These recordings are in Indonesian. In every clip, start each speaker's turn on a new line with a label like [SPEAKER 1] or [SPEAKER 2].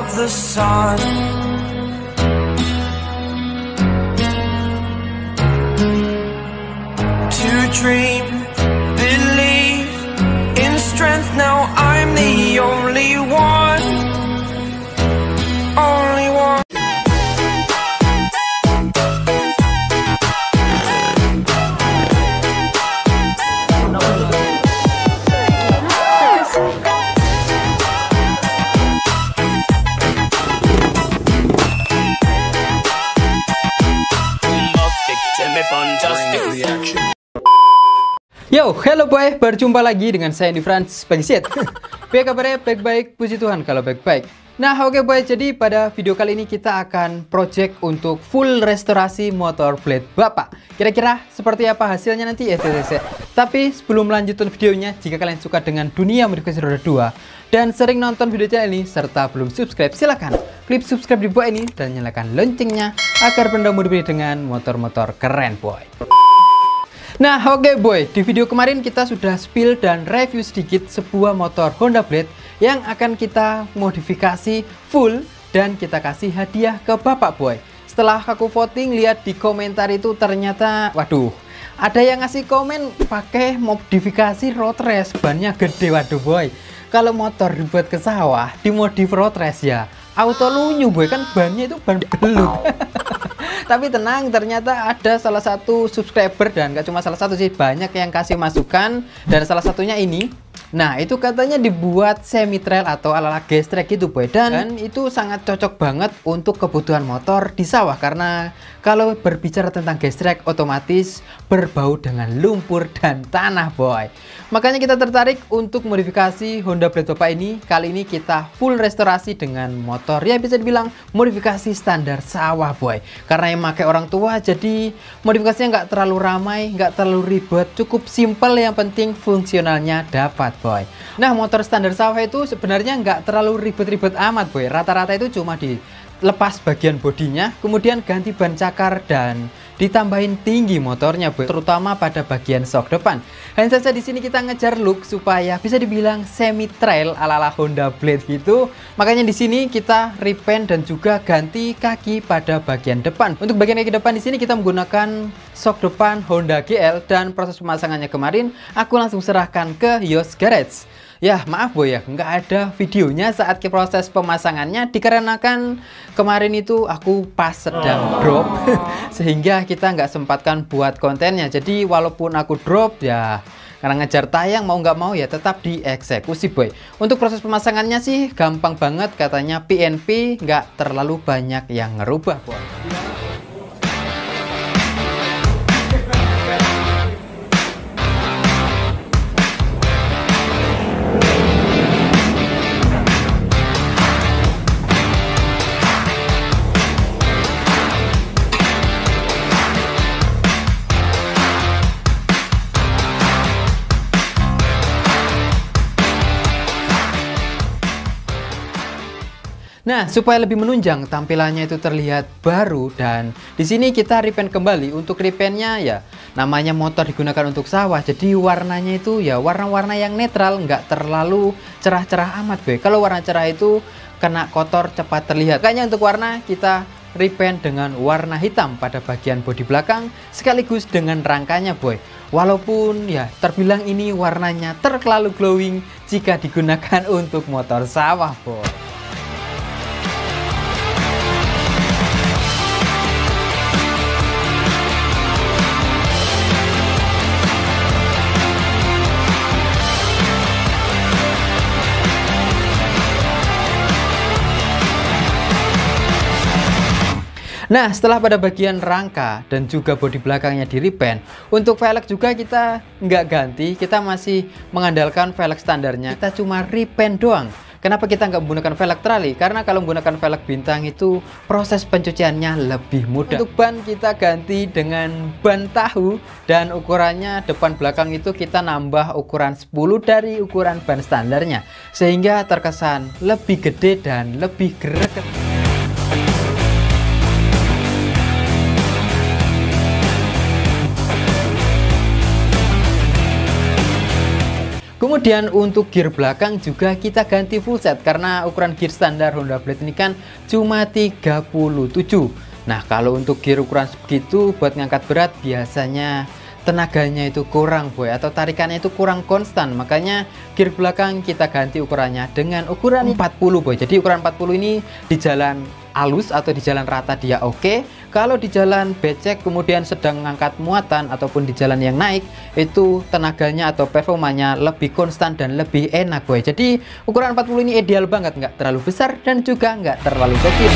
[SPEAKER 1] of the sun. To dream, believe in strength. Now I'm the only one, only one.
[SPEAKER 2] Yo, hello boy, berjumpa lagi dengan saya di Franz Pengsit. Biar kabarnya baik-baik, puji Tuhan kalau baik-baik. Nah oke boy, jadi pada video kali ini kita akan project untuk full restorasi motor blade bapak. Kira-kira seperti apa hasilnya nanti ya TTC. Tapi sebelum melanjutkan videonya, jika kalian suka dengan dunia modifikasi roda 2 dan sering nonton video channel ini serta belum subscribe, silahkan klik subscribe di bawah ini dan nyalakan loncengnya agar Anda modifikasi dengan motor-motor keren boy. Nah oke boy, di video kemarin kita sudah spill dan review sedikit sebuah motor Honda Blade yang akan kita modifikasi full dan kita kasih hadiah ke bapak boy. Setelah aku voting, lihat di komentar itu ternyata waduh, ada yang ngasih komen pakai modifikasi road race, bannya gede. Waduh boy, kalau motor dibuat ke sawah dimodif road race ya auto lunyu boy, kan bannya itu ban belut. Tapi tenang, ternyata ada salah satu subscriber, dan gak cuma salah satu sih, banyak yang kasih masukan, dan salah satunya ini. Nah itu katanya dibuat semi trail atau ala-ala gestrek gitu boy, dan itu sangat cocok banget untuk kebutuhan motor di sawah, karena kalau berbicara tentang gestrek otomatis berbau dengan lumpur dan tanah boy. Makanya kita tertarik untuk modifikasi Honda Blade bapak ini. Kali ini kita full restorasi dengan motor ya bisa dibilang modifikasi standar sawah boy, karena yang pakai orang tua, jadi modifikasinya nggak terlalu ramai, nggak terlalu ribet, cukup simple, yang penting fungsionalnya dapat boy. Nah motor standar sawah itu sebenarnya nggak terlalu ribet-ribet amat boy, rata-rata itu cuma dilepas bagian bodinya, kemudian ganti ban cakar dan ditambahin tinggi motornya boy, terutama pada bagian sok depan. Hanya saja di sini kita ngejar look supaya bisa dibilang semi trail ala-ala Honda Blade gitu. Makanya di sini kita repaint dan juga ganti kaki pada bagian depan. Untuk bagian kaki depan di sini kita menggunakan sok depan Honda GL, dan proses pemasangannya kemarin aku langsung serahkan ke Yos Garage. Ya maaf boy ya, nggak ada videonya saat ke proses pemasangannya dikarenakan kemarin itu aku pas sedang drop sehingga kita nggak sempatkan buat kontennya. Jadi walaupun aku drop ya karena ngejar tayang, mau nggak mau ya tetap dieksekusi boy. Untuk proses pemasangannya sih gampang banget, katanya PNP, nggak terlalu banyak yang ngerubah boy. Nah, supaya lebih menunjang tampilannya itu terlihat baru, dan di sini kita repaint kembali. Untuk repaintnya ya namanya motor digunakan untuk sawah, jadi warnanya itu ya warna-warna yang netral, nggak terlalu cerah-cerah amat boy. Kalau warna cerah itu kena kotor cepat terlihat. Kayaknya untuk warna kita repaint dengan warna hitam pada bagian bodi belakang sekaligus dengan rangkanya boy. Walaupun ya terbilang ini warnanya terlalu glowing jika digunakan untuk motor sawah boy. Nah setelah pada bagian rangka dan juga bodi belakangnya di repaint, untuk velg juga kita nggak ganti, kita masih mengandalkan velg standarnya, kita cuma repaint doang. Kenapa kita nggak menggunakan velg trali? Karena kalau menggunakan velg bintang itu proses pencuciannya lebih mudah. Untuk ban kita ganti dengan ban tahu, dan ukurannya depan belakang itu kita nambah ukuran 10 dari ukuran ban standarnya, sehingga terkesan lebih gede dan lebih greget. Kemudian untuk gear belakang juga kita ganti full set karena ukuran gear standar Honda Blade ini kan cuma 37. Nah, kalau untuk gear ukuran segitu buat ngangkat berat biasanya tenaganya itu kurang boy, atau tarikannya itu kurang konstan. Makanya gear belakang kita ganti ukurannya dengan ukuran 40 boy. Jadi ukuran 40 ini di jalan halus atau di jalan rata dia oke. Kalau di jalan becek kemudian sedang ngangkat muatan ataupun di jalan yang naik, itu tenaganya atau performanya lebih konstan dan lebih enak boy. Jadi ukuran 40 ini ideal banget, nggak terlalu besar dan juga nggak terlalu kecil.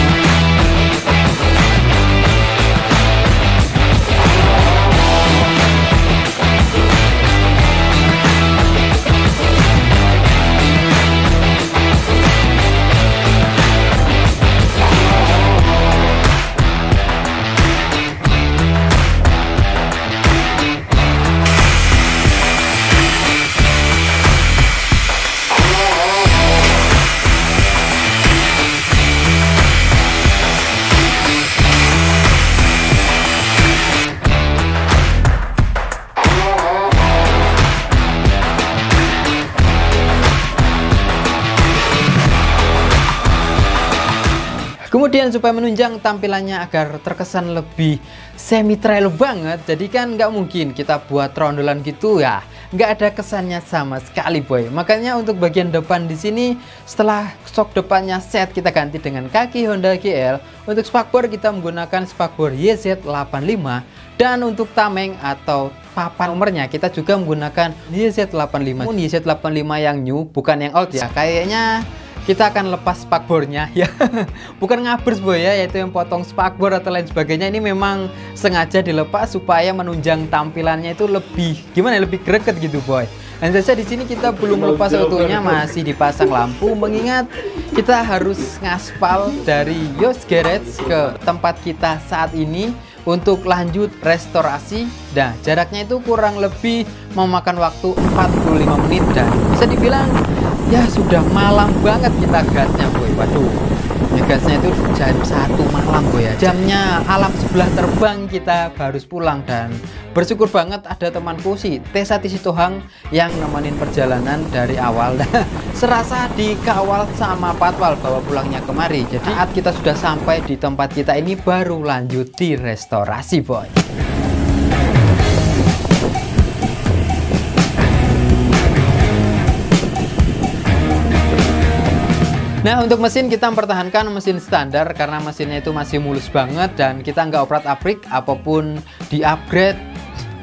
[SPEAKER 2] Kemudian supaya menunjang tampilannya agar terkesan lebih semi trail banget, jadi kan nggak mungkin kita buat rondolan gitu ya, nggak ada kesannya sama sekali boy. Makanya untuk bagian depan di sini setelah shock depannya set kita ganti dengan kaki Honda GL. Untuk spakbor kita menggunakan spakbor YZ85 dan untuk tameng atau papan nomornya kita juga menggunakan YZ85. YZ85 yang new bukan yang old ya. Kayaknya kita akan lepas spakbornya ya. Bukan ngabers boy ya, yaitu yang potong spakbor atau lain sebagainya. Ini memang sengaja dilepas supaya menunjang tampilannya itu lebih gimana, lebih greget gitu boy. Dan saja di sini kita belum melepas autonya, masih dipasang lampu, mengingat kita harus ngaspal dari Yos Garage ke tempat kita saat ini untuk lanjut restorasi. Nah, jaraknya itu kurang lebih memakan waktu 45 menit dan bisa dibilang ya sudah malam banget kita gasnya boy. Waduh, ya gasnya itu jam 1 malam boy ya. Jamnya alam sebelah terbang kita harus pulang. Dan bersyukur banget ada temanku si Tesa Tisitohang yang nemenin perjalanan dari awal. Serasa dikawal sama patwal bawa pulangnya kemari. Jadi saat kita sudah sampai di tempat kita ini baru lanjut di restorasi boy. Nah, untuk mesin kita mempertahankan mesin standar karena mesinnya itu masih mulus banget dan kita nggak oprak-aprik apapun di upgrade,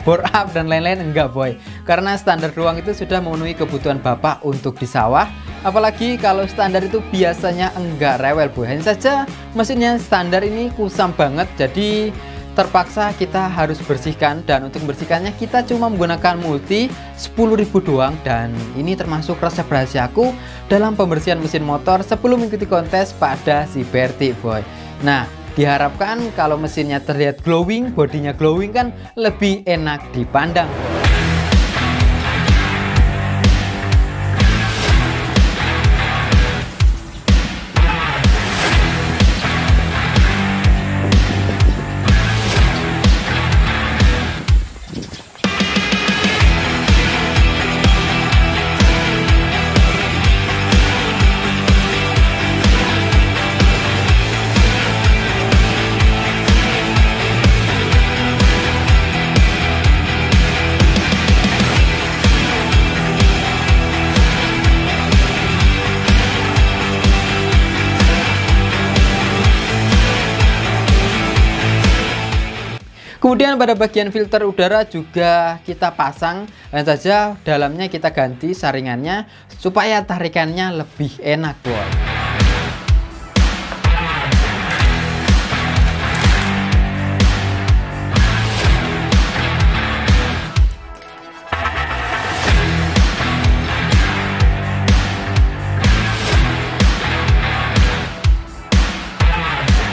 [SPEAKER 2] bore up dan lain-lain, enggak boy. Karena standar ruang itu sudah memenuhi kebutuhan bapak untuk di sawah. Apalagi kalau standar itu biasanya enggak rewel boy. Hanya saja mesinnya standar ini kusam banget, jadi terpaksa kita harus bersihkan. Dan untuk membersihkannya kita cuma menggunakan multi 10.000 doang. Dan ini termasuk resep rahasiaku dalam pembersihan mesin motor sebelum mengikuti kontes pada si Berti boy. Nah, diharapkan kalau mesinnya terlihat glowing, bodinya glowing kan lebih enak dipandang boy. Kemudian pada bagian filter udara juga kita pasang, dan saja dalamnya kita ganti saringannya supaya tarikannya lebih enak boy.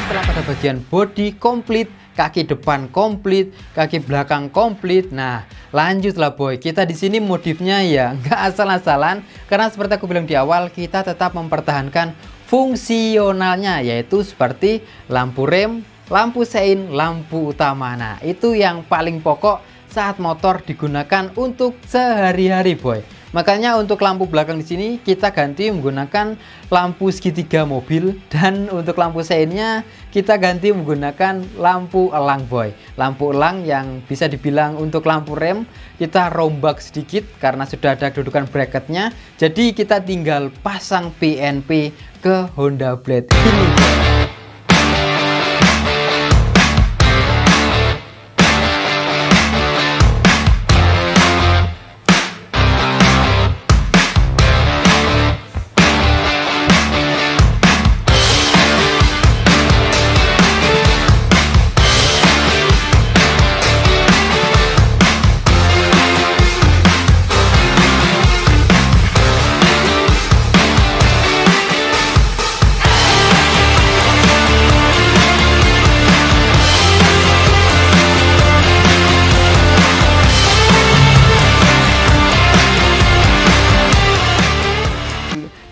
[SPEAKER 2] Setelah pada bagian body komplit, kaki depan komplit, kaki belakang komplit. Nah, lanjutlah boy. Kita di sini modifnya ya nggak asal-asalan, karena seperti aku bilang di awal, kita tetap mempertahankan fungsionalnya, yaitu seperti lampu rem, lampu sein, lampu utama. Nah, itu yang paling pokok saat motor digunakan untuk sehari-hari boy. Makanya untuk lampu belakang di sini kita ganti menggunakan lampu segitiga mobil, dan untuk lampu seinnya kita ganti menggunakan lampu elang boy. Lampu elang yang bisa dibilang untuk lampu rem kita rombak sedikit karena sudah ada kedudukan bracketnya. Jadi kita tinggal pasang PNP ke Honda Blade ini.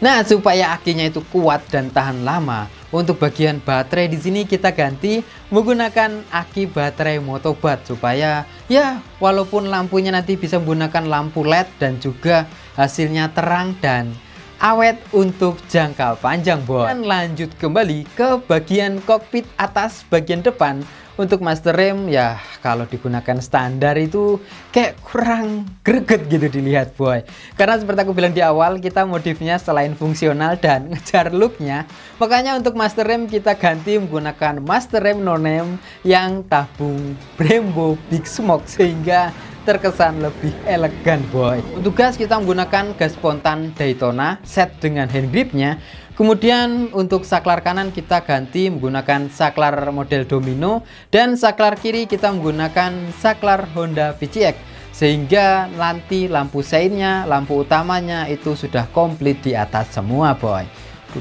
[SPEAKER 2] Nah, supaya akinya itu kuat dan tahan lama, untuk bagian baterai di sini kita ganti menggunakan aki baterai Motobat supaya ya walaupun lampunya nanti bisa menggunakan lampu LED dan juga hasilnya terang dan awet untuk jangka panjang, boy. Dan lanjut kembali ke bagian kokpit atas bagian depan. Untuk master rem ya kalau digunakan standar itu kayak kurang greget gitu dilihat, boy. Karena seperti aku bilang di awal, kita modifnya selain fungsional dan ngejar looknya, makanya untuk master rem kita ganti menggunakan master rem no name yang tabung Brembo Big Smoke sehingga terkesan lebih elegan, boy. Untuk gas kita menggunakan gas spontan Daytona set dengan hand gripnya. Kemudian untuk saklar kanan kita ganti menggunakan saklar model Domino, dan saklar kiri kita menggunakan saklar Honda VCX sehingga nanti lampu seinnya, lampu utamanya itu sudah komplit di atas semua, boy.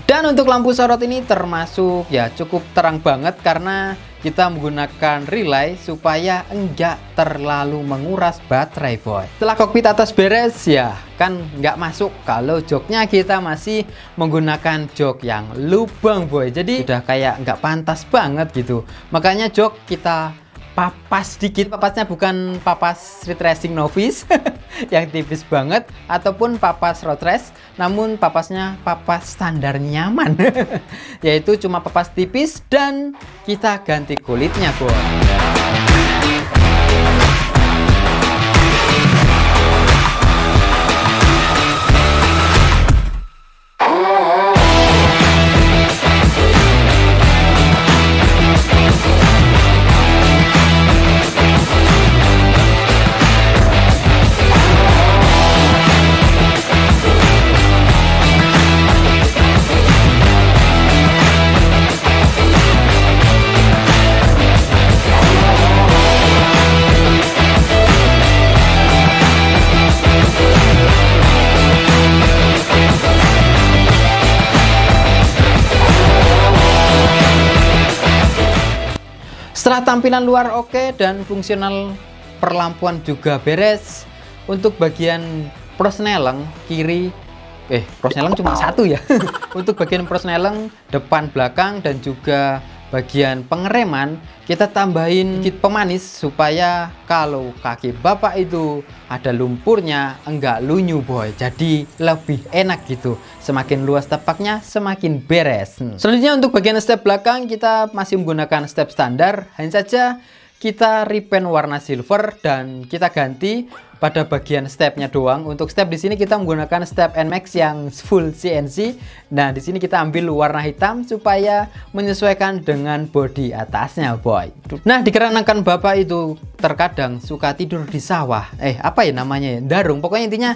[SPEAKER 2] Dan untuk lampu sorot ini termasuk ya cukup terang banget karena kita menggunakan relay supaya enggak terlalu menguras baterai, boy. Setelah kokpit atas beres ya kan nggak masuk kalau joknya kita masih menggunakan jok yang lubang, boy. Jadi udah kayak nggak pantas banget gitu. Makanya jok kita papas dikit. Papasnya bukan papas street racing novice yang tipis banget ataupun papas road race, namun papasnya papas standar nyaman yaitu cuma papas tipis dan kita ganti kulitnya, boy. Setelah tampilan luar oke dan fungsional perlampuan juga beres, untuk bagian prosneleng kiri prosneleng cuma satu ya. Untuk bagian prosneleng depan belakang dan juga bagian pengereman kita tambahin kit pemanis supaya kalau kaki bapak itu ada lumpurnya enggak lunyu, boy. Jadi lebih enak gitu. Semakin luas tapaknya semakin beres. Selanjutnya untuk bagian step belakang kita masih menggunakan step standar, hanya saja kita repaint warna silver dan kita ganti pada bagian stepnya doang. Untuk step di sini kita menggunakan step NMAX yang full CNC. Nah, di sini kita ambil warna hitam supaya menyesuaikan dengan bodi atasnya, boy. Nah, dikarenakan bapak itu terkadang suka tidur di sawah. Apa ya namanya ya? Darung. Pokoknya intinya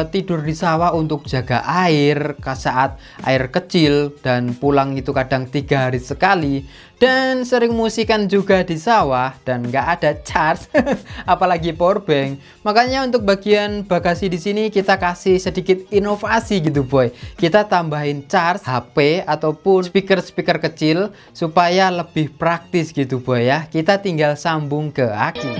[SPEAKER 2] tidur di sawah untuk jaga air saat air kecil dan pulang itu kadang 3 hari sekali. Dan sering musikan juga di sawah dan nggak ada charge, apalagi power bank. Makanya untuk bagian bagasi di sini kita kasih sedikit inovasi gitu, boy. Kita tambahin charge HP ataupun speaker kecil supaya lebih praktis gitu, boy ya. Kita tinggal sambung ke aki.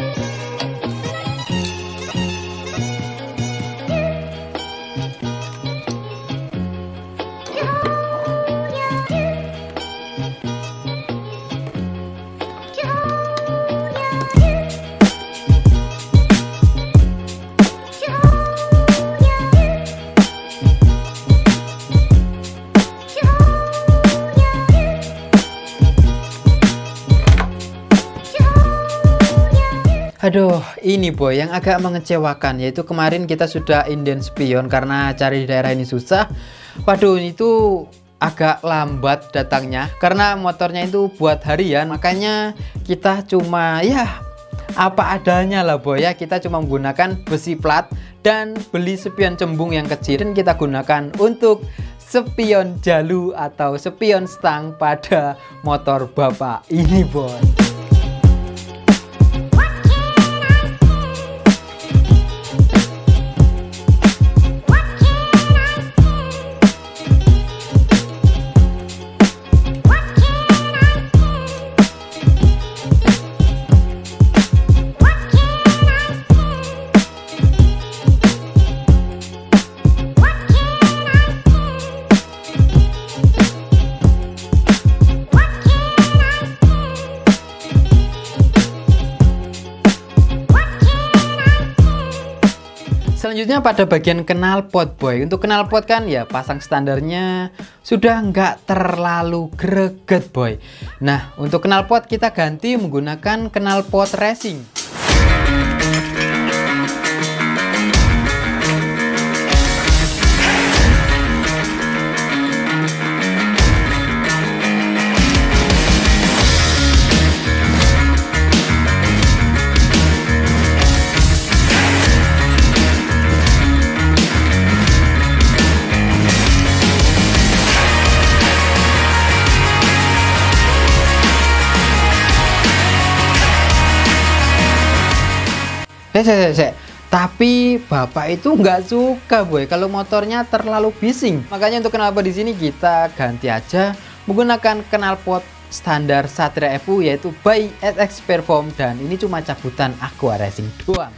[SPEAKER 2] Aduh, ini boy yang agak mengecewakan, yaitu kemarin kita sudah inden spion karena cari di daerah ini susah. Waduh, itu agak lambat datangnya karena motornya itu buat harian, makanya kita cuma ya apa adanya lah boy ya. Kita cuma menggunakan besi plat dan beli spion cembung yang kecil dan kita gunakan untuk spion jalu atau spion stang pada motor bapak ini boy. Selanjutnya pada bagian knalpot boy. Untuk knalpot kan ya pasang standarnya sudah nggak terlalu greget boy. Nah, untuk knalpot kita ganti menggunakan knalpot racing. Tapi bapak itu nggak suka boy kalau motornya terlalu bising. Makanya untuk knalpot di sini kita ganti aja menggunakan knalpot standar Satria FU, yaitu by SX Perform, dan ini cuma cabutan Aqua Racing doang.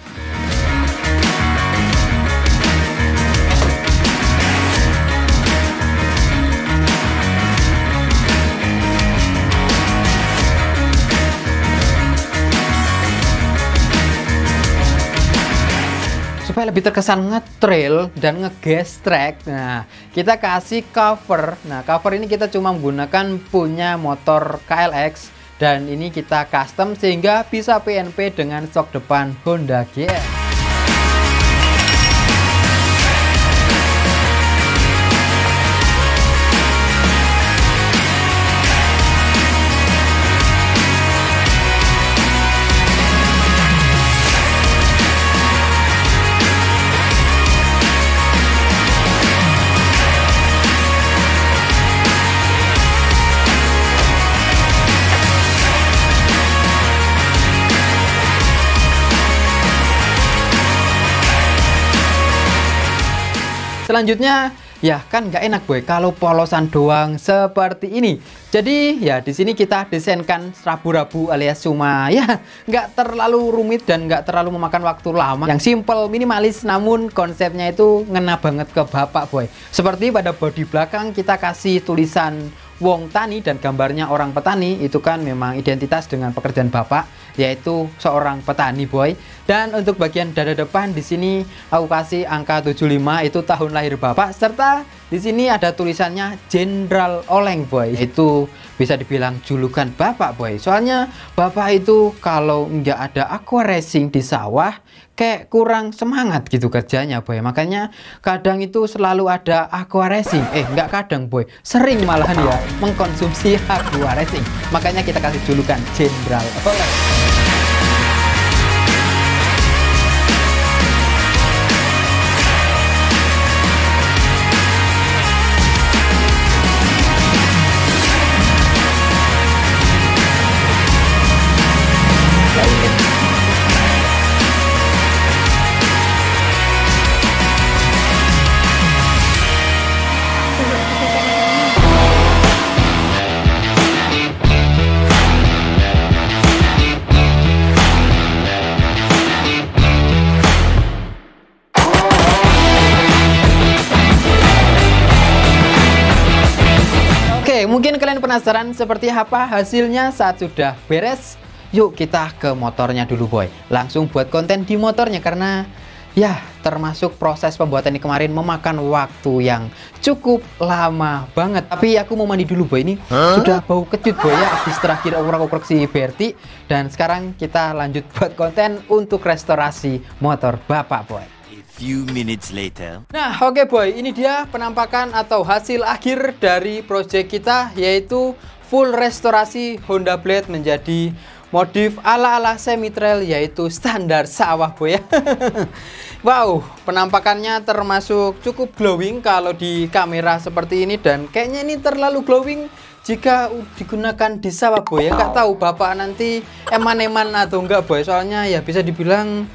[SPEAKER 2] Supaya lebih terkesan ngetrail dan ngegas track, nah kita kasih cover. Nah, cover ini kita cuma menggunakan punya motor KLX dan ini kita custom sehingga bisa PNP dengan sok depan Honda GR. Selanjutnya ya kan nggak enak boy kalau polosan doang seperti ini. Jadi ya di sini kita desainkan rabu-rabu alias cuma ya nggak terlalu rumit dan nggak terlalu memakan waktu lama. Yang simple, minimalis, namun konsepnya itu ngena banget ke bapak boy. Seperti pada bodi belakang kita kasih tulisan Wong Tani dan gambarnya orang petani, itu kan memang identitas dengan pekerjaan bapak, yaitu seorang petani boy. Dan untuk bagian dada depan di sini aku kasih angka 75, itu tahun lahir bapak, serta di sini ada tulisannya Jenderal Oleng boy. Itu bisa dibilang julukan bapak boy. Soalnya bapak itu kalau nggak ada Aqua Racing di sawah kayak kurang semangat gitu kerjanya boy. Makanya kadang itu selalu ada Aqua Racing. Nggak kadang boy, sering malahan ya mengkonsumsi Aqua Racing. Makanya kita kasih julukan Jenderal Oleng. Mungkin kalian penasaran seperti apa hasilnya saat sudah beres. Yuk kita ke motornya dulu boy. Langsung buat konten di motornya karena Ya, termasuk proses pembuatan ini kemarin memakan waktu yang cukup lama banget. Tapi aku mau mandi dulu boy, ini sudah bau kecut boy ya, habis terakhir oprek-oprek si Berti. Dan sekarang kita lanjut buat konten untuk restorasi motor bapak boy.
[SPEAKER 3] Few minutes later.
[SPEAKER 2] Nah, oke boy, ini dia penampakan atau hasil akhir dari project kita, yaitu full restorasi Honda Blade menjadi modif ala-ala semi trail, yaitu standar sawah boy ya. Wow, penampakannya termasuk cukup glowing kalau di kamera seperti ini, dan kayaknya ini terlalu glowing jika digunakan di sawah boy ya. Nggak tahu bapak nanti eman-eman atau enggak boy, soalnya ya bisa dibilang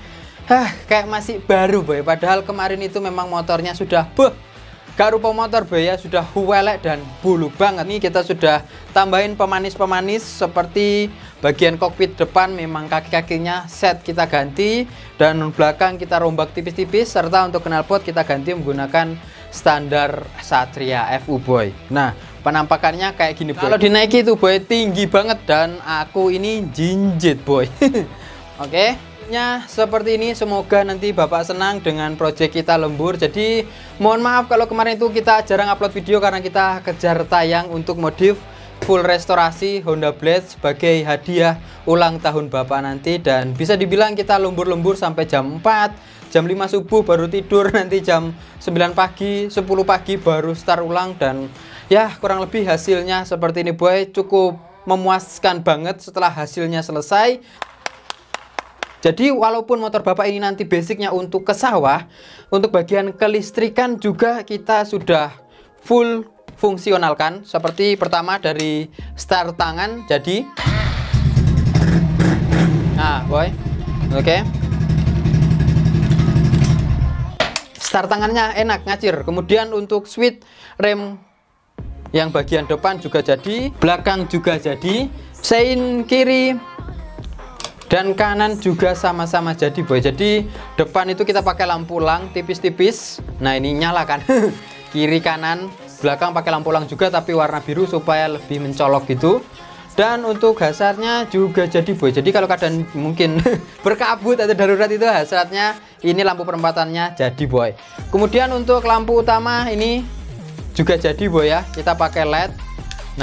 [SPEAKER 2] kayak masih baru boy, padahal kemarin itu memang motornya sudah gak rupa motor boy ya, sudah huwelek dan bulu banget. Nih kita sudah tambahin pemanis-pemanis seperti bagian kokpit depan memang kaki-kakinya set kita ganti, dan belakang kita rombak tipis-tipis, serta untuk knalpot kita ganti menggunakan standar Satria FU boy. Nah, penampakannya kayak gini boy. Kalau dinaiki itu boy tinggi banget, dan aku ini jinjit boy. Oke. Seperti ini, semoga nanti bapak senang dengan project kita lembur. Jadi mohon maaf kalau kemarin itu kita jarang upload video karena kita kejar tayang untuk modif full restorasi Honda Blade sebagai hadiah ulang tahun bapak nanti. Dan bisa dibilang kita lembur-lembur sampai jam 4, jam 5 subuh baru tidur, nanti jam 9 pagi, 10 pagi baru start ulang. Dan ya kurang lebih hasilnya seperti ini boy, cukup memuaskan banget setelah hasilnya selesai. Jadi walaupun motor bapak ini nanti basicnya untuk ke sawah, untuk bagian kelistrikan juga kita sudah full fungsionalkan. Seperti pertama dari start tangan, jadi nah boy, oke. Start tangannya enak, ngacir. Kemudian untuk switch rem yang bagian depan juga jadi, belakang juga jadi, sein kiri dan kanan juga sama-sama jadi boy. Jadi depan itu kita pakai lampu lang tipis-tipis. Nah ini nyala kan. Kiri kanan, belakang pakai lampu lang juga tapi warna biru supaya lebih mencolok gitu. Dan untuk hasratnya juga jadi boy. Jadi kalau keadaan mungkin berkabut atau darurat itu hasratnya, ini lampu perempatannya jadi boy. Kemudian untuk lampu utama ini juga jadi boy ya. Kita pakai LED.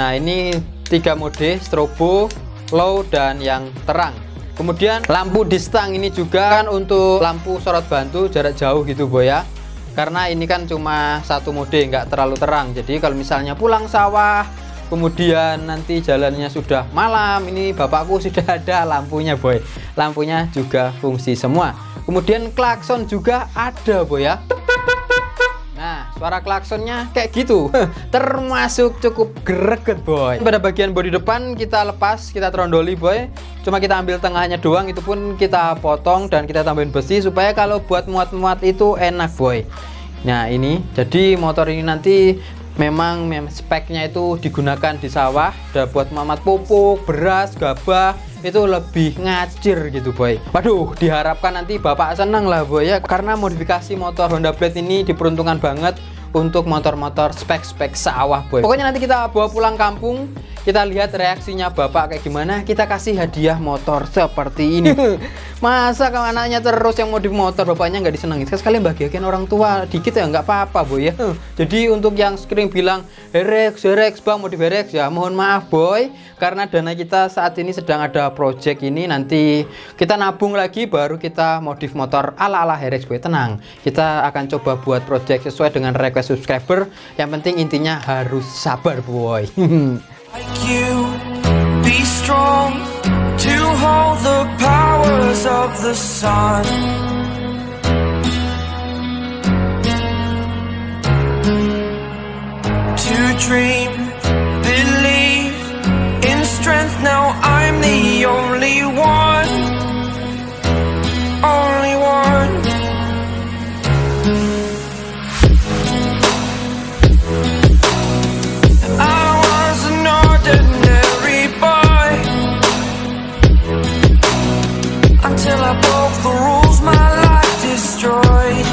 [SPEAKER 2] Nah ini 3 mode, strobo, low, dan yang terang. Kemudian lampu di stang ini juga kan untuk lampu sorot bantu jarak jauh gitu boy ya. Karena ini kan cuma 1 mode, nggak terlalu terang. Jadi kalau misalnya pulang sawah, kemudian nanti jalannya sudah malam, ini bapakku sudah ada lampunya boy. Lampunya juga fungsi semua. Kemudian klakson juga ada boy ya. Nah, suara klaksonnya kayak gitu. Termasuk cukup greget boy. Pada bagian bodi depan kita lepas, kita trondoli boy. Cuma kita ambil tengahnya doang, itu pun kita potong dan kita tambahin besi supaya kalau buat muat-muat itu enak boy. Nah ini, jadi motor ini nanti memang speknya itu digunakan di sawah. Udah buat muat pupuk, beras, gabah, itu lebih ngacir gitu boy. Waduh, diharapkan nanti bapak senang lah boy ya, karena modifikasi motor Honda Blade ini diperuntukkan banget untuk motor-motor spek-spek sawah boy. Pokoknya nanti kita bawa pulang kampung, kita lihat reaksinya bapak kayak gimana, kita kasih hadiah motor seperti ini. Masa kalau anaknya terus yang modif motor, bapaknya nggak disenangi? Sekali bahagiakan orang tua dikit ya nggak apa-apa boy ya. Jadi untuk yang sering bilang Herex bang modif Herex, ya mohon maaf boy, karena dana kita saat ini sedang ada project ini, nanti kita nabung lagi baru kita modif motor ala-ala Herex boy. Tenang, kita akan coba buat project sesuai dengan request subscriber. Yang penting intinya harus sabar boy.
[SPEAKER 1] Like you, be strong to hold the powers of the sun. To dream, believe in strength. Now I'm the only one, only one. Until I broke the rules, my life destroyed.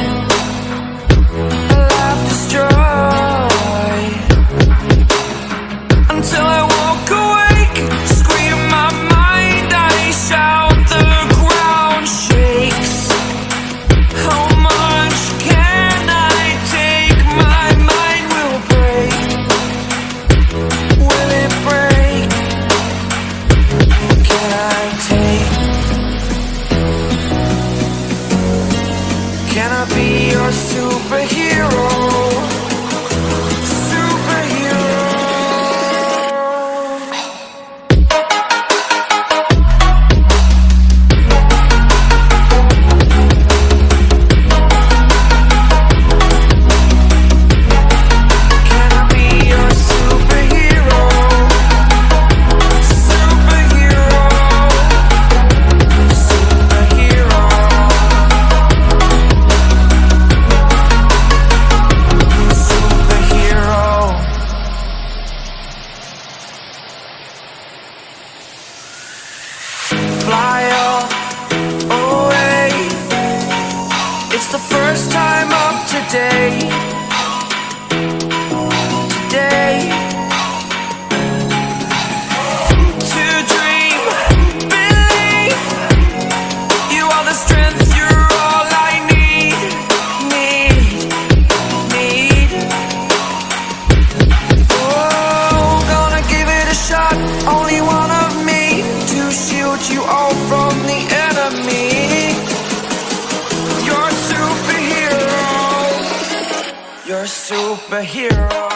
[SPEAKER 1] Life destroyed. the first time of today. Today. To dream, believe. You are the strength, you're all I need. Oh, gonna give it a shot. Only one of me to shield you all from the enemy. You're a superhero. You're a superhero.